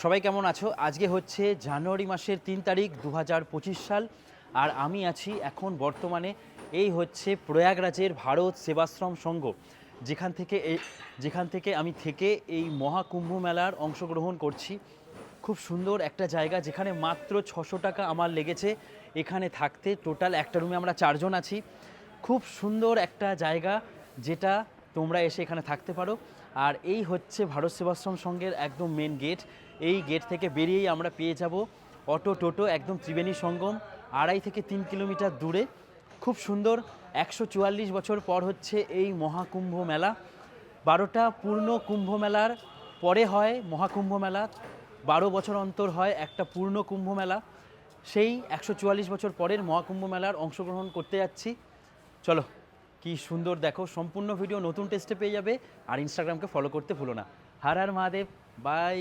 সবাই কেমন আছো? আজকে হচ্ছে জানুয়ারি মাসের ৩ তারিখ ২০২৫ সাল। আর আমি আছি এখন বর্তমানে এই হচ্ছে প্রয়াগরাজের ভারত সেবাশ্রম সংঘ, যেখান থেকে আমি এই মহাকুম্ভ মেলার অংশগ্রহণ করছি। খুব সুন্দর একটা জায়গা, যেখানে মাত্র ৬০০ টাকা আমার লেগেছে এখানে থাকতে। টোটাল একটা রুমে আমরা ৪ জন আছি। খুব সুন্দর একটা জায়গা, যেটা তোমরা এসে এখানে থাকতে পারো। আর এই হচ্ছে ভারত সেবাশ্রম সংঘের একদম মেন গেট। এই গেট থেকে বেরিয়েই আমরা পেয়ে যাব অটো টোটো, একদম ত্রিবেণী সঙ্গম, ২.৫ থেকে ৩ কিলোমিটার দূরে। খুব সুন্দর। ১৪৪ বছর পর হচ্ছে এই মহাকুম্ভ মেলা। ১২টা পূর্ণ কুম্ভ মেলার পরে হয় মহাকুম্ভ মেলা। ১২ বছর অন্তর হয় একটা পূর্ণ কুম্ভ মেলা। সেই ১৪৪ বছর পরের মহাকুম্ভ মেলার অংশগ্রহণ করতে যাচ্ছি। চলো, কি সুন্দর দেখো। সম্পূর্ণ ভিডিও নতুন টেস্টে পেয়ে যাবে। আর ইনস্টাগ্রামকে ফলো করতে ভুলো না। হর হর মহাদেব। বাই।